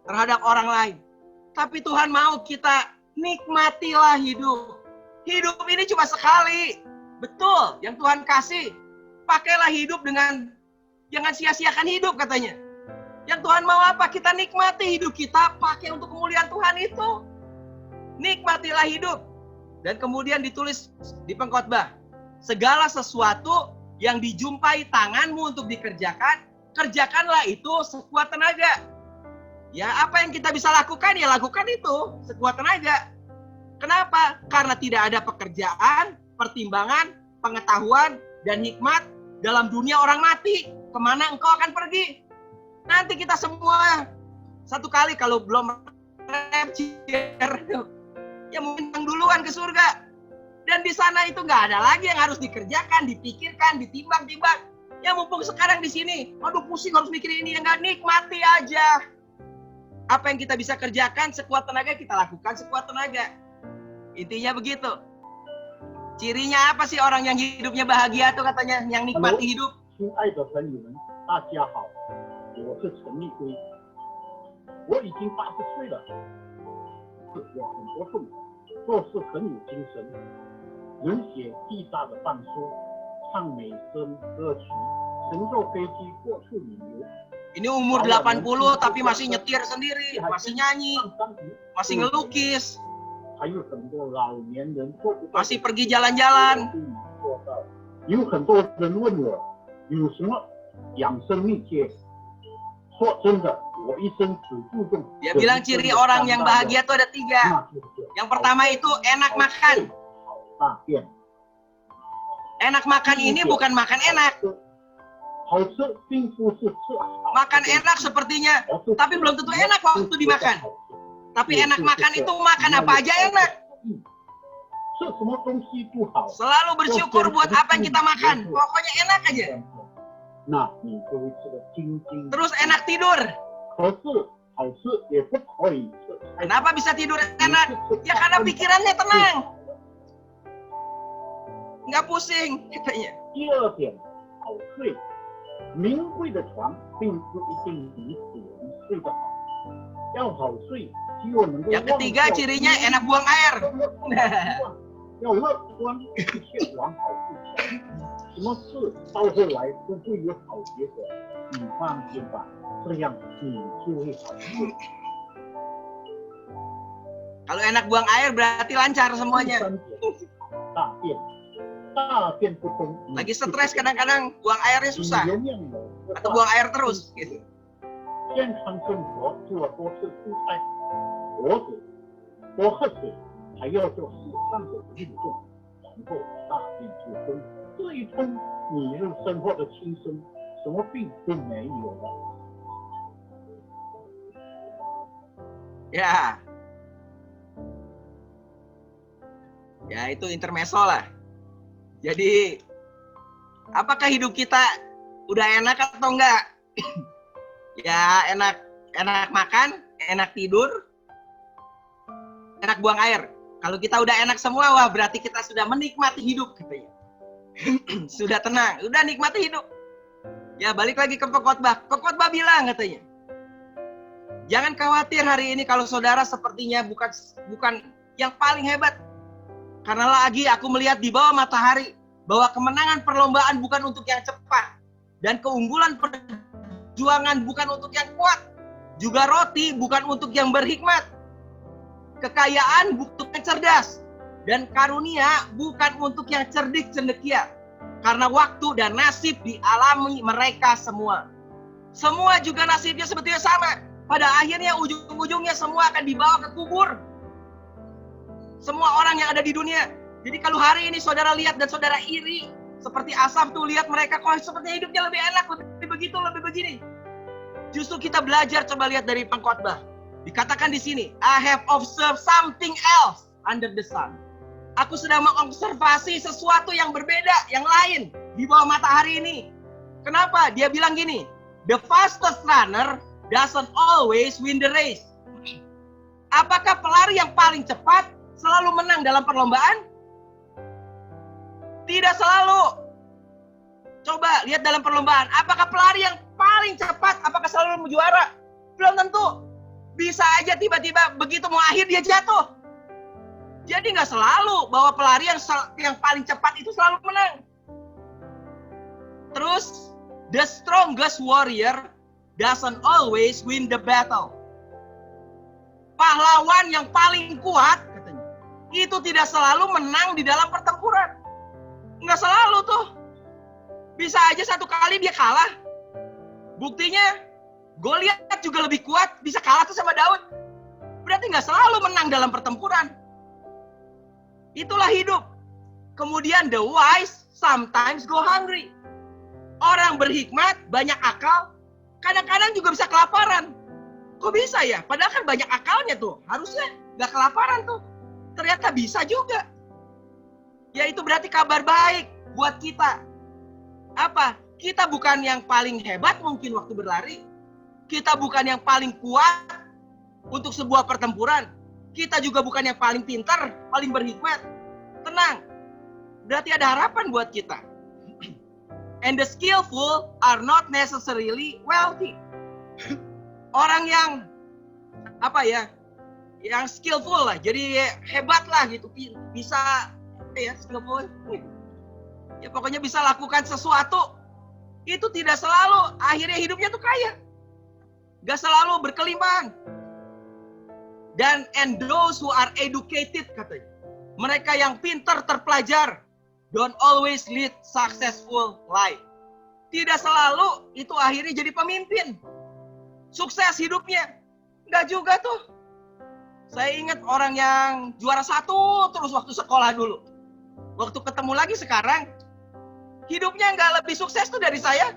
terhadap orang lain. Tapi Tuhan mau kita nikmatilah hidup. Hidup ini cuma sekali. Betul, yang Tuhan kasih. Pakailah hidup dengan, jangan sia-siakan hidup katanya. Yang Tuhan mau apa? Kita nikmati hidup kita, pakai untuk kemuliaan Tuhan itu. Nikmatilah hidup. Dan kemudian ditulis di Pengkhotbah, segala sesuatu yang dijumpai tanganmu untuk dikerjakan, kerjakanlah itu sekuat tenaga. Ya, apa yang kita bisa lakukan, ya lakukan itu sekuat tenaga. Kenapa? Karena tidak ada pekerjaan, pertimbangan, pengetahuan, dan hikmat dalam dunia orang mati. Kemana engkau akan pergi? Nanti kita semua satu kali kalau belum rapture, ya mungkin duluan ke surga. Dan di sana itu nggak ada lagi yang harus dikerjakan, dipikirkan, ditimbang-timbang. Ya mumpung sekarang di sini, aduh pusing harus mikirin ini, yang nggak, nikmati aja. Apa yang kita bisa kerjakan sekuat tenaga, kita lakukan sekuat tenaga. Intinya begitu. Cirinya apa sih orang yang hidupnya bahagia tuh katanya, yang nikmati hidup? 亲爱的朋友们，大家好，我是陈立辉，我已经80岁了，我很多动，做事很有精神，能写地大的饭书，唱美声歌曲，乘坐飞机过处旅游。 Ini umur 80 tapi masih nyetir sendiri, masih nyanyi, masih ngelukis, 还有很多老年人做不到， masih pergi jalan-jalan. 有很多人问我有什么养生秘诀。说真的，我一生只注重。 Dia bilang ciri orang yang bahagia itu ada 3. Yang pertama itu enak makan. Enak makan ini bukan makan enak. Makan enak sepertinya, tapi belum tentu enak waktu dimakan. Tapi enak makan itu makan apa aja enak. Selalu bersyukur buat apa yang kita makan. Pokoknya enak aja. Terus enak tidur. Kenapa bisa tidur enak? Ya karena pikirannya tenang. Nggak pusing katanya. 第二点，好睡。名贵的床并不一定比死人睡得好，要好睡，希望能够。 Yang ketiga cirinya enak buang air. 要乐观，一切往好处想，什么事到后来都会有好结果，你放心吧，这样你就会好睡。 Kalau enak buang air berarti lancar semuanya. 大便。 Lagi stres kadang-kadang buang airnya susah atau buang air terus gitu. 健康生活就要多吃蔬菜、果子，多喝水，还要做适当的运动，然后大便就通。这一通，你就生活的轻松，什么病都没有了。 Ya, ya itu intermezzo lah. Jadi, apakah hidup kita udah enak atau enggak? Ya, enak makan, enak tidur, enak buang air. Kalau kita udah enak semua, wah berarti kita sudah menikmati hidup katanya. Sudah tenang, udah nikmati hidup. Ya, balik lagi ke Pengkhotbah. Pengkhotbah bilang katanya, jangan khawatir hari ini kalau saudara sepertinya bukan yang paling hebat. Karena lagi aku melihat di bawah matahari bahwa kemenangan perlombaan bukan untuk yang cepat. Dan keunggulan perjuangan bukan untuk yang kuat. Juga roti bukan untuk yang berhikmat. Kekayaan bukan untuk yang cerdas. Dan karunia bukan untuk yang cerdik cendekia. Karena waktu dan nasib dialami mereka semua. Semua juga nasibnya sebetulnya sama. Pada akhirnya ujung-ujungnya semua akan dibawa ke kubur. Semua orang yang ada di dunia. Jadi kalau hari ini saudara lihat dan saudara iri, seperti Asaf tuh lihat mereka kok sepertinya hidupnya lebih enak, lebih begitu, lebih begini. Justru kita belajar, coba lihat dari Pengkhotbah. Dikatakan di sini, I have observed something else under the sun. Aku sedang mengobservasi sesuatu yang berbeda, yang lain di bawah matahari ini. Kenapa? Dia bilang gini, The fastest runner doesn't always win the race. Apakah pelari yang paling cepat selalu menang dalam perlombaan? Tidak selalu. Coba lihat dalam perlombaan, apakah pelari yang paling cepat, apakah selalu juara? Belum tentu. Bisa aja tiba-tiba begitu mau akhir dia jatuh. Jadi nggak selalu bahwa pelari yang paling cepat itu selalu menang. Terus, the strongest warrior doesn't always win the battle. Pahlawan yang paling kuat, katanya, itu tidak selalu menang di dalam pertempuran. Nggak selalu tuh. Bisa aja satu kali dia kalah. Buktinya, Goliat juga lebih kuat, bisa kalah tuh sama Daud. Berarti nggak selalu menang dalam pertempuran. Itulah hidup. Kemudian the wise sometimes go hungry. Orang berhikmat, banyak akal, kadang-kadang juga bisa kelaparan. Kok bisa ya? Padahal kan banyak akalnya tuh. Harusnya nggak kelaparan tuh. Ternyata bisa juga. Ya itu berarti kabar baik buat kita. Apa? Kita bukan yang paling hebat mungkin waktu berlari. Kita bukan yang paling kuat untuk sebuah pertempuran. Kita juga bukan yang paling pintar, paling berhikmat. Tenang. Berarti ada harapan buat kita. And the skillful are not necessarily wealthy. Orang yang yang skillful lah, jadi hebat lah gitu, bisa skillful. Ya pokoknya bisa lakukan sesuatu. Itu tidak selalu akhirnya hidupnya tuh kaya. Gak selalu berkelimpahan. And those who are educated, katanya, mereka yang pintar terpelajar, don't always lead successful life. Tidak selalu itu akhirnya jadi pemimpin. Sukses hidupnya. Enggak juga tuh. Saya ingat orang yang juara 1 terus waktu sekolah dulu. Waktu ketemu lagi sekarang, hidupnya enggak lebih sukses tuh dari saya.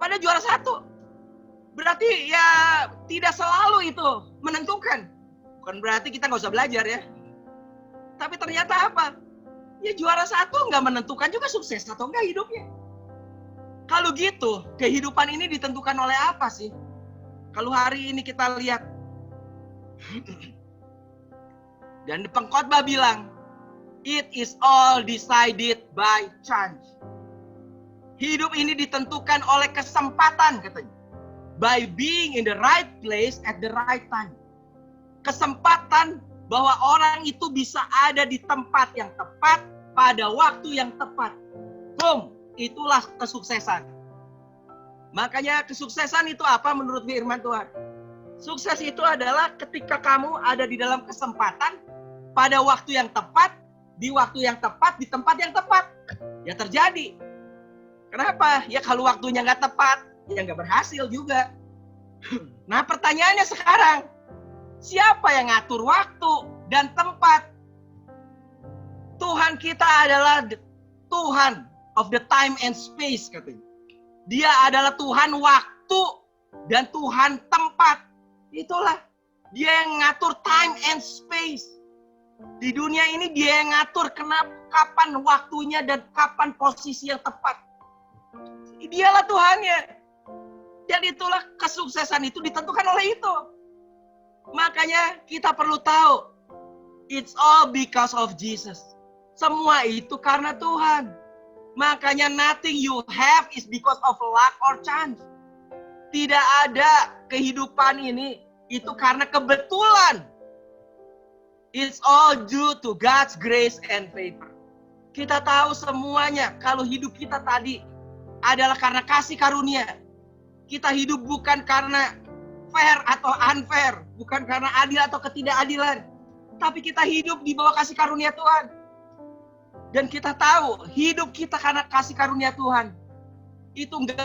Pada juara 1. Berarti ya tidak selalu itu menentukan. Bukan berarti kita nggak usah belajar ya. Tapi ternyata apa? Ya juara 1 nggak menentukan juga sukses atau enggak hidupnya. Kalau gitu, kehidupan ini ditentukan oleh apa sih? Kalau hari ini kita lihat. Dan pengkhotbah bilang, it is all decided by chance. Hidup ini ditentukan oleh kesempatan, katanya. By being in the right place at the right time. Kesempatan bahwa orang itu bisa ada di tempat yang tepat pada waktu yang tepat. Boom, itulah kesuksesan. Makanya kesuksesan itu apa menurut firman Tuhan? Sukses itu adalah ketika kamu ada di dalam kesempatan pada waktu yang tepat, di waktu yang tepat, di tempat yang tepat. Ya terjadi. Kenapa? Ya kalau waktunya nggak tepat, ya nggak berhasil juga. Nah pertanyaannya sekarang, siapa yang ngatur waktu dan tempat? Tuhan kita adalah Tuhan of the time and space, katanya. Dia adalah Tuhan waktu dan Tuhan tempat. Itulah, dia yang ngatur time and space. Di dunia ini dia yang ngatur kapan waktunya dan kapan posisi yang tepat. Dialah Tuhannya. Dan itulah kesuksesan itu ditentukan oleh itu. Makanya kita perlu tahu, it's all because of Jesus. Semua itu karena Tuhan. Makanya nothing you have is because of luck or chance. Tidak ada kehidupan ini itu karena kebetulan. It's all due to God's grace and favor. Kita tahu semuanya kalau hidup kita tadi adalah karena kasih karunia. Kita hidup bukan karena fair atau unfair, bukan karena adil atau ketidakadilan, tapi kita hidup di bawah kasih karunia Tuhan. Dan kita tahu hidup kita karena kasih karunia Tuhan itu enggak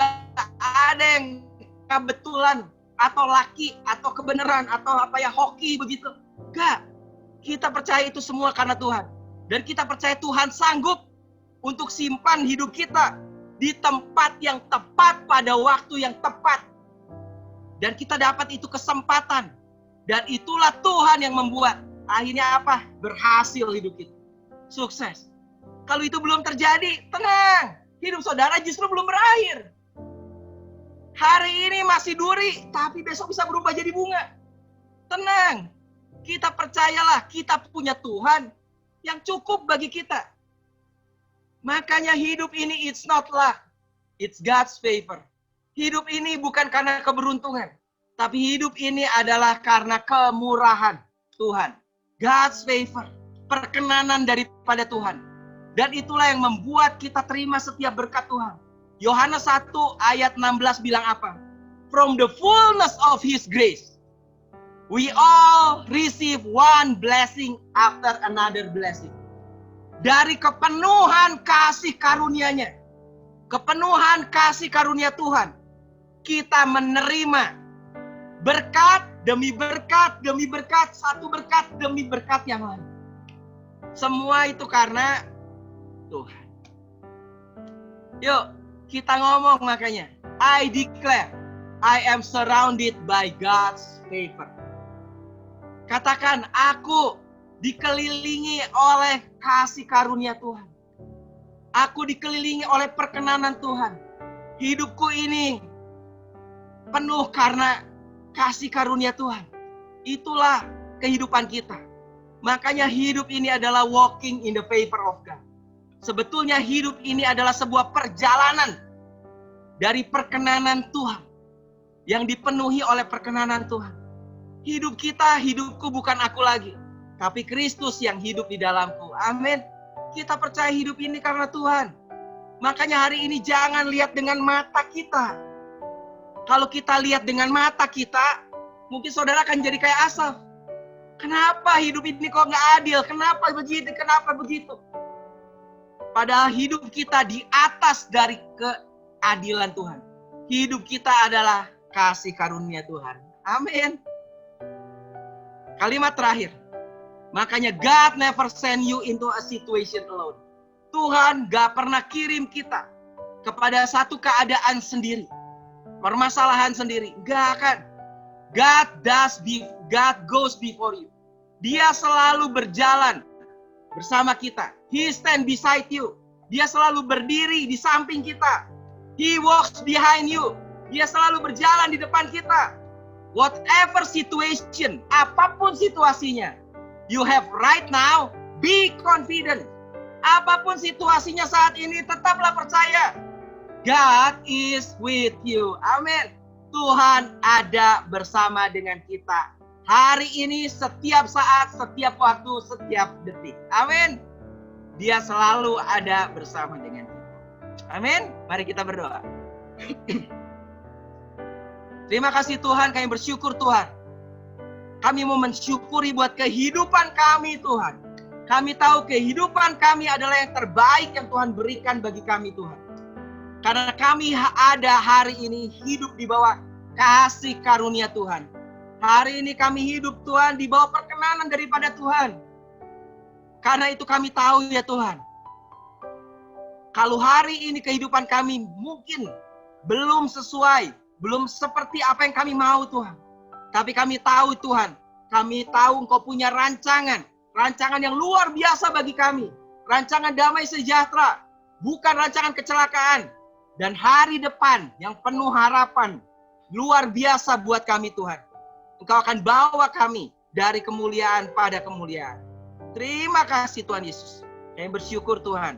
ada yang kebetulan atau laki atau kebenaran atau hoki begitu. Enggak. Kita percaya itu semua karena Tuhan. Dan kita percaya Tuhan sanggup untuk simpan hidup kita di tempat yang tepat pada waktu yang tepat. Dan kita dapat itu kesempatan. Dan itulah Tuhan yang membuat. Akhirnya apa? Berhasil hidup kita. Sukses. Kalau itu belum terjadi, tenang. Hidup saudara justru belum berakhir. Hari ini masih duri, tapi besok bisa berubah jadi bunga. Tenang, kita percayalah kita punya Tuhan yang cukup bagi kita. Makanya hidup ini it's not luck, it's God's favor. Hidup ini bukan karena keberuntungan, tapi hidup ini adalah karena kemurahan Tuhan. God's favor, perkenanan daripada Tuhan. Dan itulah yang membuat kita terima setiap berkat Tuhan. Yohanes 1 ayat 16 bilang apa? From the fullness of His grace, we all receive one blessing after another blessing. Dari kepenuhan kasih karunia-Nya, kepenuhan kasih karunia Tuhan, kita menerima berkat demi berkat demi berkat, satu berkat demi berkat yang lain. Semua itu karena Tuhan. Yuk, kita ngomong makanya. I declare, I am surrounded by God's favor. Katakan, aku dikelilingi oleh kasih karunia Tuhan. Aku dikelilingi oleh perkenanan Tuhan. Hidupku ini penuh karena kasih karunia Tuhan. Itulah kehidupan kita. Makanya hidup ini adalah walking in the favor of God. Sebetulnya hidup ini adalah sebuah perjalanan dari perkenanan Tuhan. Yang dipenuhi oleh perkenanan Tuhan. Hidup kita, hidupku bukan aku lagi. Tapi Kristus yang hidup di dalamku. Amin. Kita percaya hidup ini karena Tuhan. Makanya hari ini jangan lihat dengan mata kita. Kalau kita lihat dengan mata kita, mungkin saudara akan jadi kayak Asaf. Kenapa hidup ini kok nggak adil? Kenapa begitu? Kenapa begitu? Padahal hidup kita di atas dari keadilan Tuhan. Hidup kita adalah kasih karunia Tuhan. Amin. Kalimat terakhir. Makanya God never send you into a situation alone. Tuhan gak pernah kirim kita kepada satu keadaan sendiri. Permasalahan sendiri. Gak akan. God goes before you. Dia selalu berjalan bersama kita. He stand beside you. Dia selalu berdiri di samping kita. He walks behind you. Dia selalu berjalan di depan kita. Whatever situation, apapun situasinya, you have right now, be confident. Apapun situasinya saat ini, tetaplah percaya. God is with you. Amin. Tuhan ada bersama dengan kita. Hari ini, setiap saat, setiap waktu, setiap detik. Amin. Dia selalu ada bersama dengan kita. Amin. Mari kita berdoa. Terima kasih Tuhan, kami bersyukur Tuhan. Kami mau mensyukuri buat kehidupan kami Tuhan. Kami tahu kehidupan kami adalah yang terbaik yang Tuhan berikan bagi kami Tuhan. Karena kami ada hari ini hidup di bawah kasih karunia Tuhan. Hari ini kami hidup Tuhan di bawah perkenanan daripada Tuhan. Karena itu kami tahu ya Tuhan. Kalau hari ini kehidupan kami mungkin belum sesuai, belum seperti apa yang kami mau Tuhan. Tapi kami tahu Tuhan, kami tahu Engkau punya rancangan yang luar biasa bagi kami. Rancangan damai sejahtera, bukan rancangan kecelakaan. Dan hari depan yang penuh harapan, luar biasa buat kami Tuhan. Engkau akan bawa kami dari kemuliaan pada kemuliaan. Terima kasih Tuhan Yesus. Kami bersyukur Tuhan.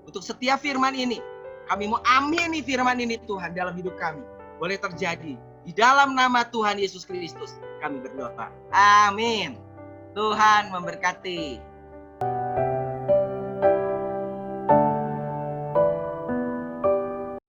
Untuk setiap firman ini, kami mau amini firman ini Tuhan dalam hidup kami. Boleh terjadi. Di dalam nama Tuhan Yesus Kristus kami berdoa. Amin. Tuhan memberkati.